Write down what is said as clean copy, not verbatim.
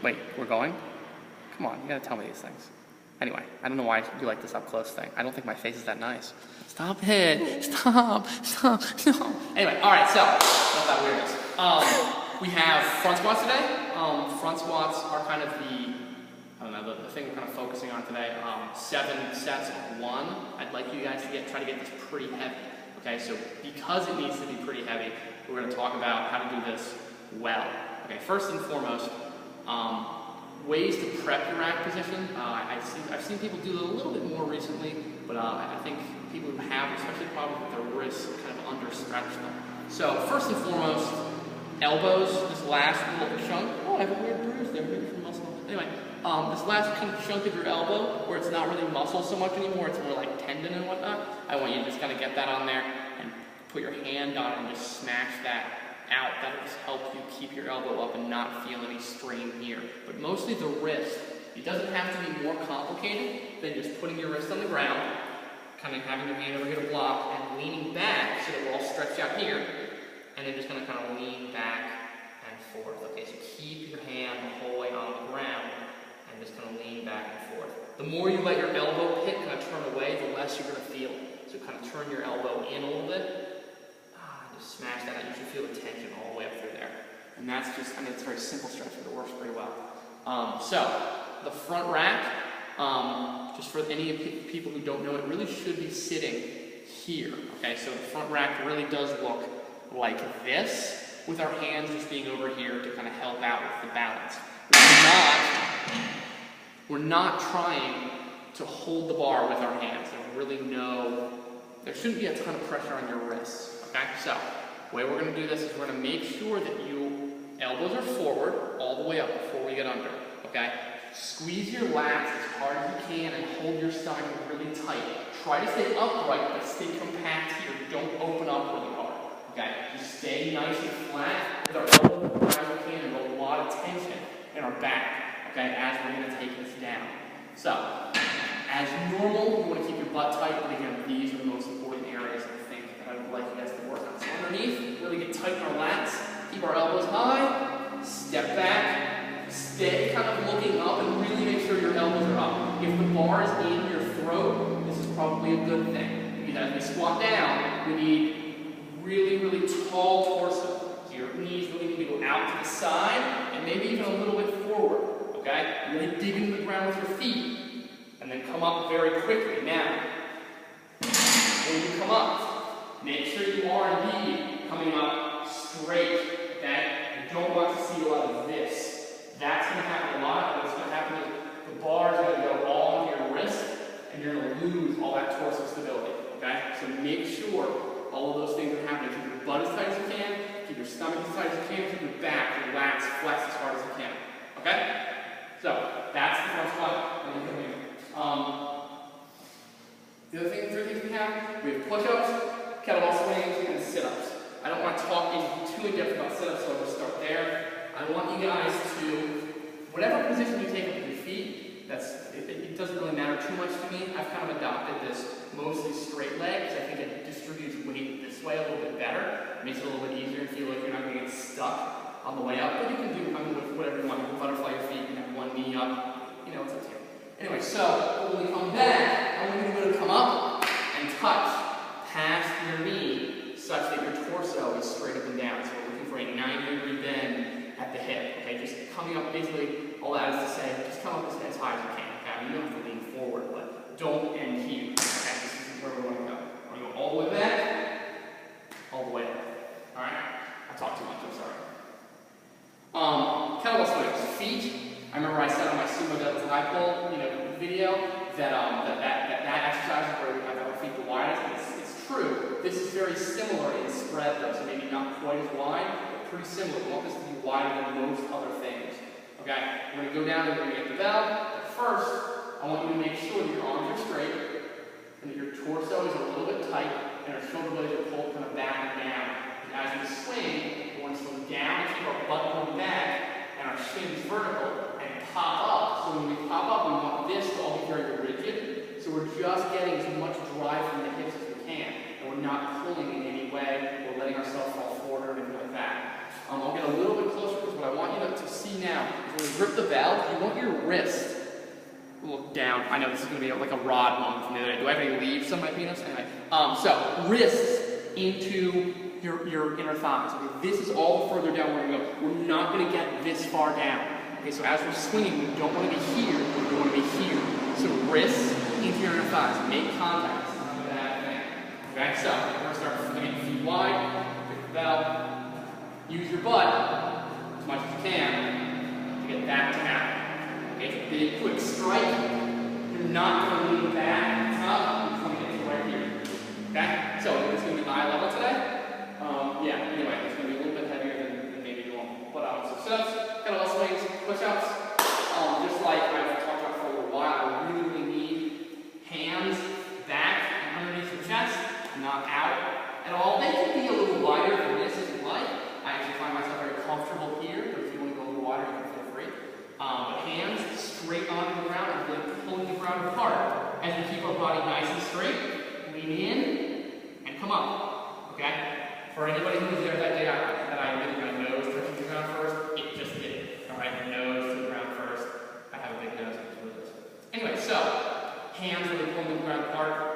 Wait, we're going? Come on, you gotta tell me these things. Anyway, I don't know why you like this up close thing. I don't think my face is that nice. Stop it. Stop. No. Anyway, alright, so, not that weirdness. We have front squats today. Front squats are kind of the thing we're kind of focusing on today. 7 sets of 1. I'd like you guys to try to get this pretty heavy. Okay, so because it needs to be pretty heavy, we're going to talk about how to do this well. Okay, first and foremost, ways to prep your rack position. I've seen people do it a little bit more recently, but I think people who have, especially problems with their wrists, kind of understretch them. So first and foremost, elbows, this last little chunk. Oh, I have a weird bruise there, maybe from muscle. Anyway, this last chunk of your elbow, where it's not really muscle so much anymore, it's more like tendon and whatnot. I want you to just kind of get that on there and put your hand on it and just smash that out. That'll just help you keep your elbow up and not feel any strain here. But mostly the wrist. It doesn't have to be more complicated than just putting your wrist on the ground, kind of having your hand over here to block, and leaning back so that we're all stretched out here, and then just going to kind of lean back and forth. Okay, so keep your hand the whole way on the ground, and just kind of lean back and forth. The more you let your elbow pit kind of turn away, the less you're going to feel. So kind of turn your elbow in a little bit, just smash that out. You should feel the tension all the way up through there. And that's just, I mean, it's a very simple stretch, but it works pretty well. So, the front rack, just for any people who don't know, it really should be sitting here. Okay, so the front rack really does look like this, with our hands just being over here to kind of help out with the balance. We're not trying to hold the bar with our hands. There shouldn't be a ton of pressure on your wrists. Okay, so the way we're going to do this is we're going to make sure that your elbows are forward all the way up before we get under. Okay, squeeze your lats as hard as you can and hold your stomach really tight. Try to stay upright, but stay compact here. Don't open up really hard. Okay, just stay nice and flat with our elbows as hard as we can and a lot of tension in our back. Okay, as we're going to take this down. So, as normal, you want to keep your butt tight, but again, these are the most important areas I think that I would like you guys to work on. So underneath, really get tight in our lats, keep our elbows high, step back, stay kind of looking up, and really make sure your elbows are up. If the bar is in your throat, this is probably a good thing. Because as we squat down, we need really tall torso. So your knees really need to go out to the side, and maybe even a little bit forward. Okay? Really dig into the ground with your feet. And then come up very quickly. Now, when you come up, make sure you are indeed coming up straight. Okay? You don't want to see a lot of this. That's going to happen a lot. What's going to happen is the bar is going to go all into your wrist, and you're going to lose all that torso stability. Okay? So make sure all of those things are happening. Keep your butt as tight as you can. Keep your stomach as tight as you can. Keep your back, your lats flexed as hard as you can. Okay? So that's the front squat. And then come here. The other three things we have push-ups, kettlebell swings, and sit-ups. I don't want to talk too in depth about sit-ups, so I'll just start there. I want you guys to, whatever position you take up with your feet, it doesn't really matter too much to me. I've kind of adopted this mostly straight leg, because I think it distributes weight this way a little bit better. It makes it a little bit easier and feel like you're not going to get stuck on the way up, but you can do whatever you want. You can butterfly your feet and have one knee up. You know, it's up to you. Anyway, so when we come back, I want you to come up and touch past your knee such that your torso is straight up and down. So we're looking for a 90-degree bend at the hip. Okay, just coming up, basically, all that is to say, just come up as high as you can. Okay, you don't have to lean forward, but don't end here. Okay, this is where we want to go. We're going to go all the way back, all the way up. All right? I talked too much, I'm sorry. Kettlebell swings, feet. I remember I said on my sumo deadlift high pull, video that exercise is where we have our feet the widest. It's true. This is very similar in spread though, so maybe not quite as wide, but pretty similar. We want this to be wider than most other things. Okay, we're going to go down and we're going to get the bell. But first, I want you to make sure that your arms are straight and that your torso is a little bit tight and our shoulder blades are pulled kind of back and down. And as we swing, we want to swing down and keep our butt going back and our shins vertical. Pop up. So when we pop up, we want this to all be very rigid. So we're just getting as much drive from the hips as we can. And we're not pulling in any way or letting ourselves fall forward or anything like that. I'll get a little bit closer because what I want you to see now is when you grip the bell, you want your wrist to look down. I know this is going to be like a rod moment from the other day. Do I have any leaves on my penis? Anyway, so wrists into your inner thighs. Okay, this is all the further down we're going to go. We're not going to get this far down. Okay, so as we're swinging, we don't want to be here. We want to be here. So wrists into your inner thighs. Make contact. Okay, so we're going to start again, feet wide, pick the bell, use your butt as much as you can to get that to happen. Okay, it's a big quick strike. You're not going to lean back, up, you're coming in right here. Okay, so it's going to be eye level today. Yeah, anyway, it's going to be a little bit heavier than maybe normal. But so sit-ups, kettlebell swings, push-ups, just like I've talked about for a little while, we really need hands back and underneath your chest. Not out at all. They can be a little wider than this if you like. I actually find myself very comfortable here, but if you want to go a little wider, you can feel free. But hands straight onto the ground and then pulling the ground apart as we keep our body nice and straight. Lean in and come up. Okay? For anybody who was there that day that I admitted my nose touching the ground first, it just did it. Alright, nose to the ground first. I have a big nose, that's what it is. Anyway, so hands really pulling the ground apart.